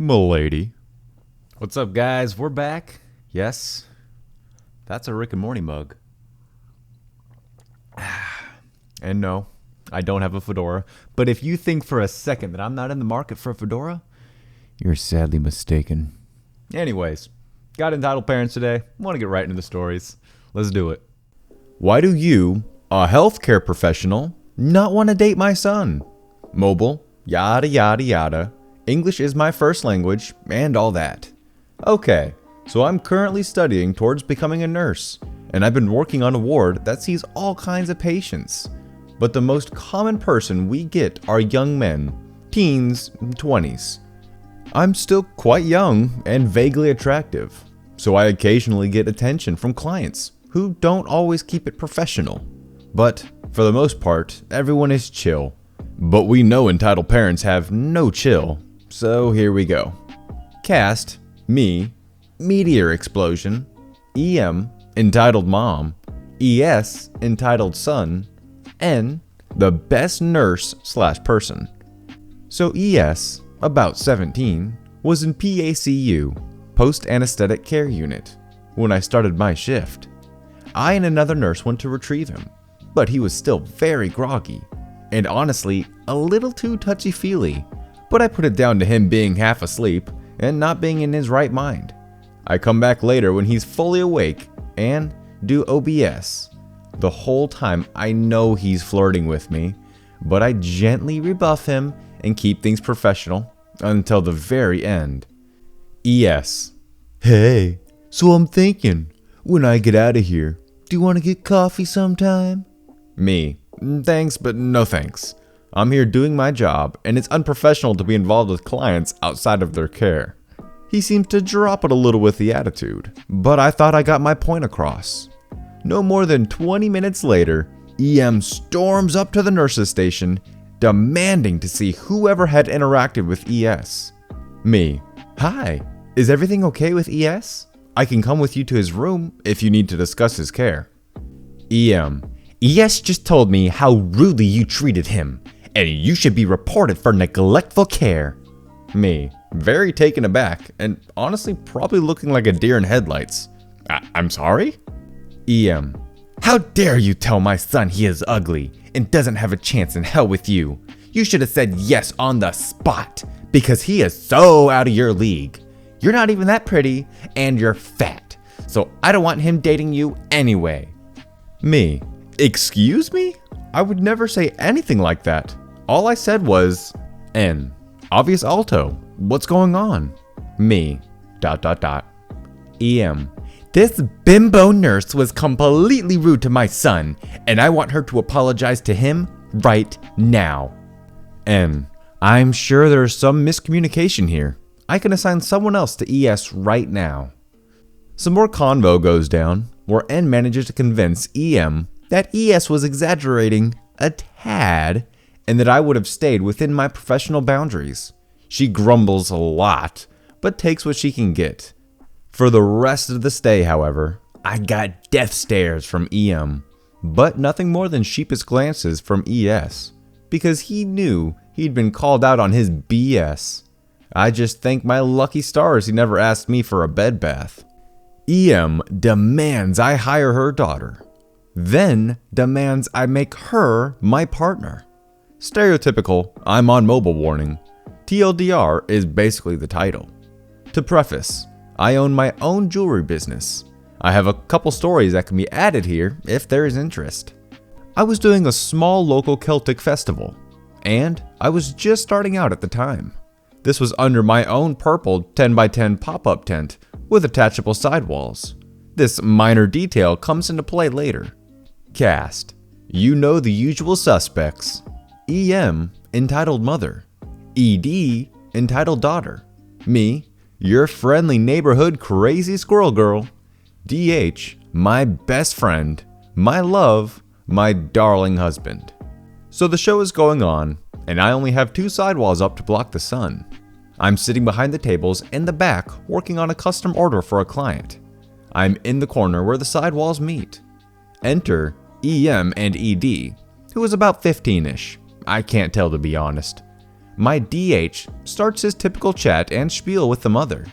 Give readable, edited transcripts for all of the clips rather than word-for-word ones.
M'lady. What's up, guys? We're back. Yes, that's a Rick and Morty mug. And no, I don't have a fedora. But if you think for a second that I'm not in the market for a fedora, you're sadly mistaken. Anyways, got entitled parents today. Want to get right into the stories. Let's do it. Why do you, a healthcare professional, not want to date my son? Mobile, yada yada yada. English is my first language, and all that. Okay, so I'm currently studying towards becoming a nurse, and I've been working on a ward that sees all kinds of patients. But the most common person we get are young men, teens, 20s. I'm still quite young and vaguely attractive, so I occasionally get attention from clients who don't always keep it professional. But for the most part, everyone is chill. But we know entitled parents have no chill, so here we go. Cast, me, meteor explosion, EM, entitled mom, ES, entitled son, N, the best nurse / person. So ES, about 17, was in PACU, post-anesthetic care unit, when I started my shift. I and another nurse went to retrieve him, but he was still very groggy, and honestly, a little too touchy-feely, but I put it down to him being half asleep and not being in his right mind. I come back later when he's fully awake and do OBS. The whole time I know he's flirting with me, but I gently rebuff him and keep things professional until the very end. ES. Hey, so I'm thinking, when I get out of here, do you want to get coffee sometime? Me. Thanks, but no thanks. I'm here doing my job, and it's unprofessional to be involved with clients outside of their care. He seemed to drop it a little with the attitude, but I thought I got my point across. No more than 20 minutes later, EM storms up to the nurse's station, demanding to see whoever had interacted with ES. Me. Hi, is everything okay with ES? I can come with you to his room if you need to discuss his care. EM. ES just told me how rudely you treated him, and you should be reported for neglectful care. Me. Very taken aback, and honestly probably looking like a deer in headlights. I'm sorry? EM. How dare you tell my son he is ugly and doesn't have a chance in hell with you? You should have said yes on the spot, because he is so out of your league. You're not even that pretty, and you're fat, so I don't want him dating you anyway. Me. Excuse me? I would never say anything like that. All I said was, N. Obvious alto. What's going on? Me. ... EM. This bimbo nurse was completely rude to my son, and I want her to apologize to him right now. N. I'm sure there's some miscommunication here. I can assign someone else to ES right now. Some more convo goes down, where N manages to convince EM that ES was exaggerating a tad, and that I would have stayed within my professional boundaries. She grumbles a lot, but takes what she can get. For the rest of the stay, however, I got death stares from EM, but nothing more than sheepish glances from ES, because he knew he'd been called out on his BS. I just thank my lucky stars he never asked me for a bed bath. EM demands I hire her daughter, then demands I make her my partner. Stereotypical, I'm on mobile warning. TLDR is basically the title. To preface, I own my own jewelry business. I have a couple stories that can be added here if there is interest. I was doing a small local Celtic festival, and I was just starting out at the time. This was under my own purple 10x10 pop-up tent with attachable sidewalls. This minor detail comes into play later. Cast. You know the usual suspects. EM, entitled mother. ED, entitled daughter. Me, your friendly neighborhood crazy squirrel girl. DH, my best friend, my love, my darling husband. So the show is going on, and I only have 2 sidewalls up to block the sun. I'm sitting behind the tables in the back working on a custom order for a client. I'm in the corner where the sidewalls meet. Enter EM and ED, who is about 15-ish. I can't tell, to be honest. My DH starts his typical chat and spiel with the mother.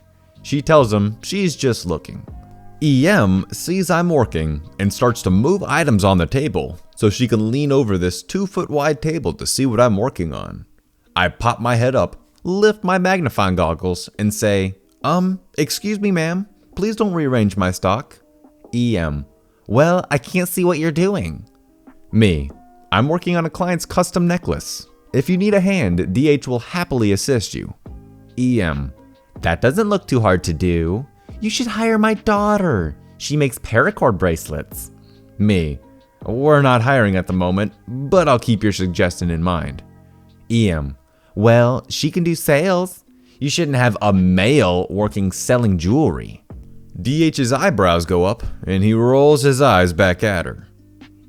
She tells him she's just looking. EM sees I'm working and starts to move items on the table so she can lean over this 2-foot wide table to see what I'm working on. I pop my head up, lift my magnifying goggles, and say, excuse me ma'am, please don't rearrange my stock. EM, well, I can't see what you're doing. Me, I'm working on a client's custom necklace. If you need a hand, DH will happily assist you. EM, that doesn't look too hard to do. You should hire my daughter. She makes paracord bracelets. Me, we're not hiring at the moment, but I'll keep your suggestion in mind. EM, well, she can do sales. You shouldn't have a male working selling jewelry. DH's eyebrows go up and he rolls his eyes back at her.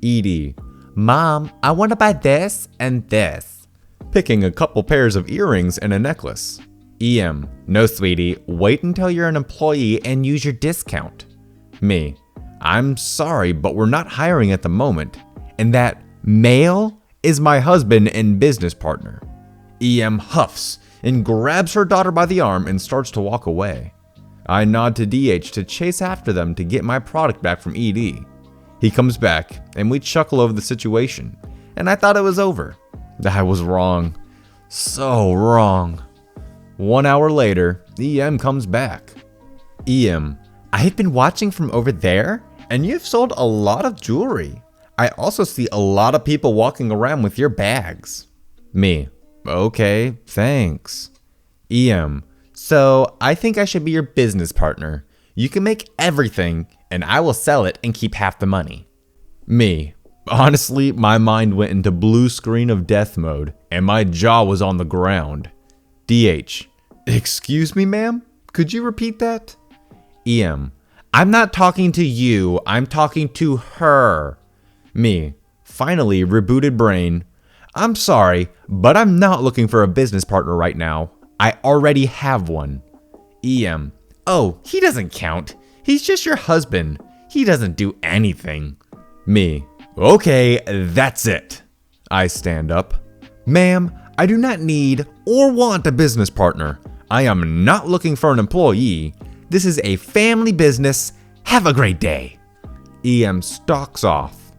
ED, Mom, I want to buy this and this. Picking a couple pairs of earrings and a necklace. EM, no sweetie, wait until you're an employee and use your discount. Me, I'm sorry, but we're not hiring at the moment. And that male is my husband and business partner. EM huffs and grabs her daughter by the arm and starts to walk away. I nod to DH to chase after them to get my product back from ED. He comes back and we chuckle over the situation, and I thought it was over. I was wrong. So wrong. 1 hour later, EM comes back. EM, I have been watching from over there, and you've sold a lot of jewelry. I also see a lot of people walking around with your bags. Me, okay, thanks. EM, so I think I should be your business partner. You can make everything, and I will sell it and keep half the money. Me, honestly, my mind went into blue screen of death mode, and my jaw was on the ground. DH, excuse me, ma'am? Could you repeat that? EM, I'm not talking to you, I'm talking to her. Me, finally rebooted brain. I'm sorry, but I'm not looking for a business partner right now. I already have one. EM, oh, he doesn't count. He's just your husband. He doesn't do anything. Me, okay, that's it. I stand up. Ma'am, I do not need or want a business partner. I am not looking for an employee. This is a family business. Have a great day. EM stalks off.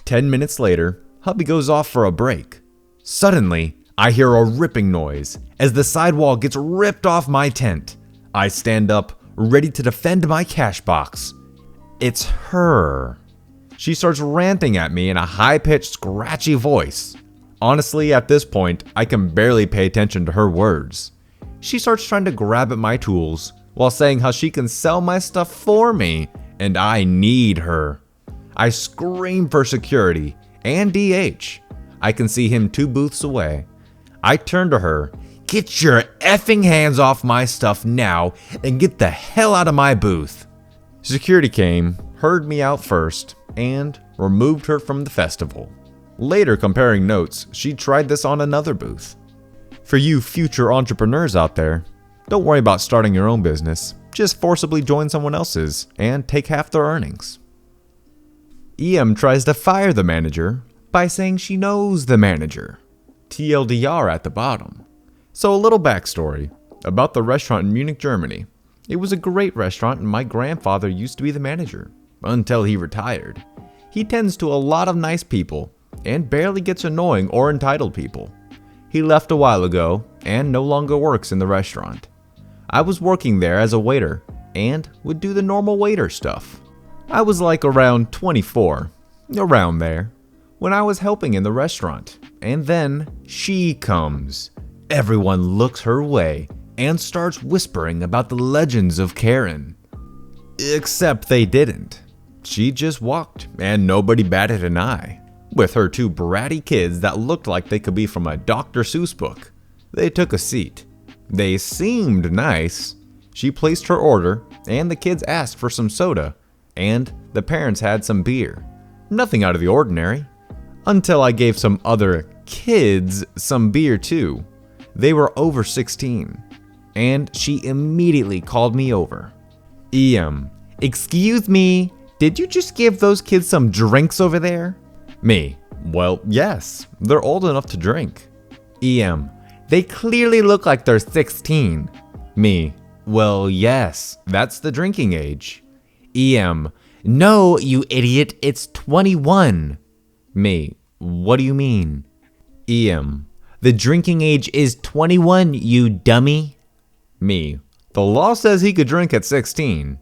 10 minutes later, hubby goes off for a break. Suddenly, I hear a ripping noise as the sidewall gets ripped off my tent. I stand up, ready to defend my cash box. It's her. She starts ranting at me in a high-pitched, scratchy voice. Honestly, at this point, I can barely pay attention to her words. She starts trying to grab at my tools while saying how she can sell my stuff for me and I need her. I scream for security and DH. I can see him 2 booths away. I turn to her. Get your effing hands off my stuff now and get the hell out of my booth. Security came, heard me out first, and removed her from the festival. Later, comparing notes, she tried this on another booth. For you future entrepreneurs out there, don't worry about starting your own business. Just forcibly join someone else's and take half their earnings. EM tries to fire the manager by saying she knows the manager. TLDR at the bottom. So a little backstory about the restaurant in Munich, Germany. It was a great restaurant and my grandfather used to be the manager until he retired. He tends to a lot of nice people and barely gets annoying or entitled people. He left a while ago and no longer works in the restaurant. I was working there as a waiter and would do the normal waiter stuff. I was like around 24, around there, when I was helping in the restaurant, and then she comes. Everyone looks her way and starts whispering about the legends of Karen. Except they didn't. She just walked and nobody batted an eye, with her 2 bratty kids that looked like they could be from a Dr. Seuss book. They took a seat. They seemed nice. She placed her order and the kids asked for some soda and the parents had some beer. Nothing out of the ordinary. Until I gave some other kids some beer too. They were over 16. And she immediately called me over. EM, excuse me, did you just give those kids some drinks over there? Me, well, yes, they're old enough to drink. EM, They clearly look like they're 16. Me. Well, yes, that's the drinking age. EM. No, you idiot, it's 21. Me. What do you mean? EM. The drinking age is 21, you dummy. Me. The law says he could drink at 16.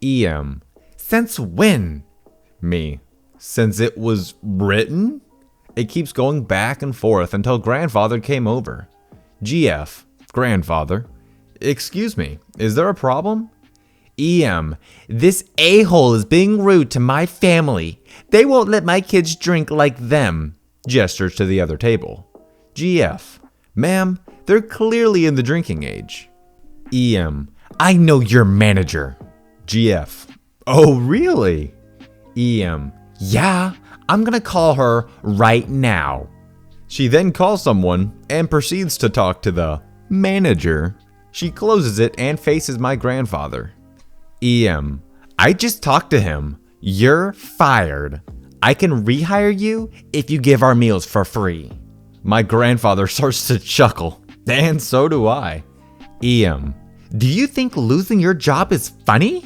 EM. Since when? Me. Since it was written? It keeps going back and forth until grandfather came over. GF. Grandfather. Excuse me, is there a problem? EM. This a-hole is being rude to my family. They won't let my kids drink like them. Gestures to the other table. GF. Ma'am, they're clearly in the drinking age. EM. I know your manager. GF. Oh, really? EM. Yeah, I'm gonna call her right now. She then calls someone and proceeds to talk to the manager. She closes it and faces my grandfather. EM. I just talked to him. You're fired. I can rehire you if you give our meals for free. My grandfather starts to chuckle, and so do I. EM. Do you think losing your job is funny?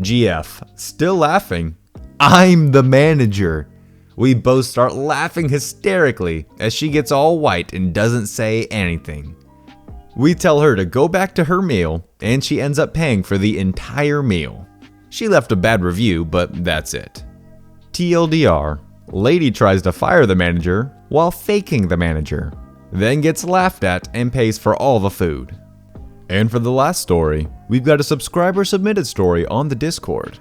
GF. Still laughing. I'm the manager. We both start laughing hysterically as she gets all white and doesn't say anything. We tell her to go back to her meal, and she ends up paying for the entire meal. She left a bad review, but that's it. TLDR, lady tries to fire the manager while faking the manager, then gets laughed at and pays for all the food. And for the last story, we've got a subscriber submitted story on the Discord.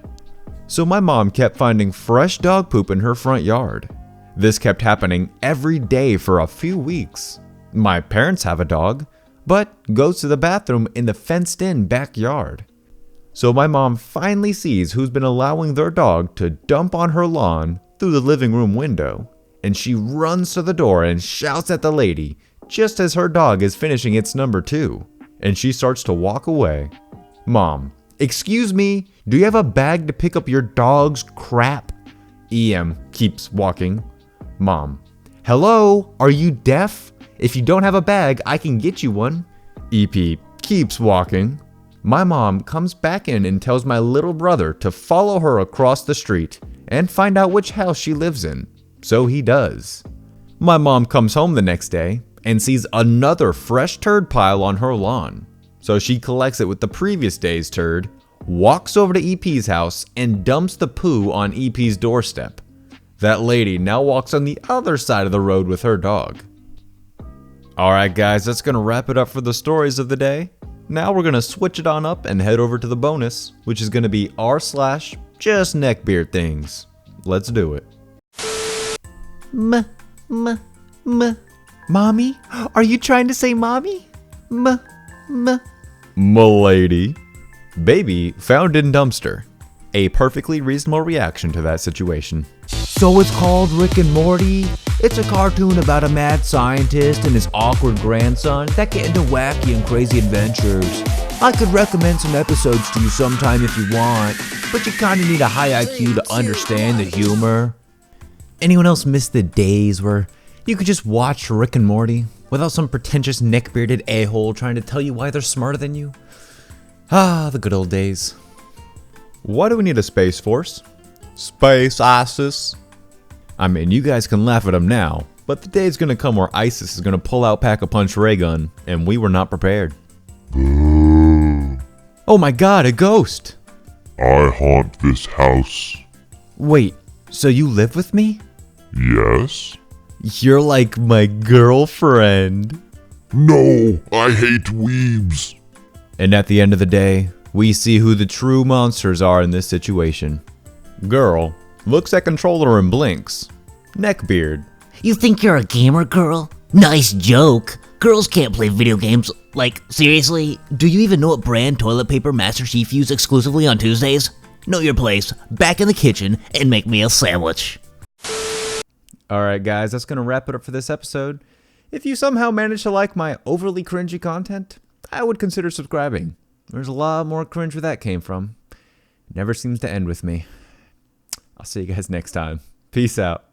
So my mom kept finding fresh dog poop in her front yard. This kept happening every day for a few weeks. My parents have a dog, but goes to the bathroom in the fenced-in backyard. So my mom finally sees who's been allowing their dog to dump on her lawn through the living room window, and she runs to the door and shouts at the lady just as her dog is finishing its number 2, and she starts to walk away. Mom, excuse me, do you have a bag to pick up your dog's crap? EM keeps walking. Mom, hello, are you deaf? If you don't have a bag, I can get you one. EP keeps walking. My mom comes back in and tells my little brother to follow her across the street and find out which house she lives in. So he does. My mom comes home the next day and sees another fresh turd pile on her lawn. So she collects it with the previous day's turd, walks over to EP's house, and dumps the poo on EP's doorstep. That lady now walks on the other side of the road with her dog. Alright guys, that's going to wrap it up for the stories of the day. Now we're going to switch it on up and head over to the bonus, which is going to be r/just neckbeard things. Let's do it. Mommy? Are you trying to say mommy? M'lady. Baby found in dumpster. A perfectly reasonable reaction to that situation. So it's called Rick and Morty? It's a cartoon about a mad scientist and his awkward grandson that get into wacky and crazy adventures. I could recommend some episodes to you sometime if you want, but you kinda need a high IQ to understand the humor. Anyone else miss the days where you could just watch Rick and Morty without some pretentious neck-bearded a-hole trying to tell you why they're smarter than you? Ah, the good old days. Why do we need a space force? Space ISIS. I mean, you guys can laugh at them now, but the day's gonna come where ISIS is gonna pull out Pack-a-Punch ray gun, and we were not prepared. Oh my god, a ghost! I haunt this house. Wait, so you live with me? Yes? You're like my girlfriend. No, I hate weebs. And at the end of the day, we see who the true monsters are in this situation. Girl looks at controller and blinks. Neckbeard. You think you're a gamer, girl? Nice joke. Girls can't play video games. Like, seriously? Do you even know what brand toilet paper Master Chief used exclusively on Tuesdays? Know your place. Back in the kitchen and make me a sandwich. Alright guys, that's gonna wrap it up for this episode. If you somehow managed to like my overly cringy content, I would consider subscribing. There's a lot more cringe where that came from. It never seems to end with me. I'll see you guys next time. Peace out.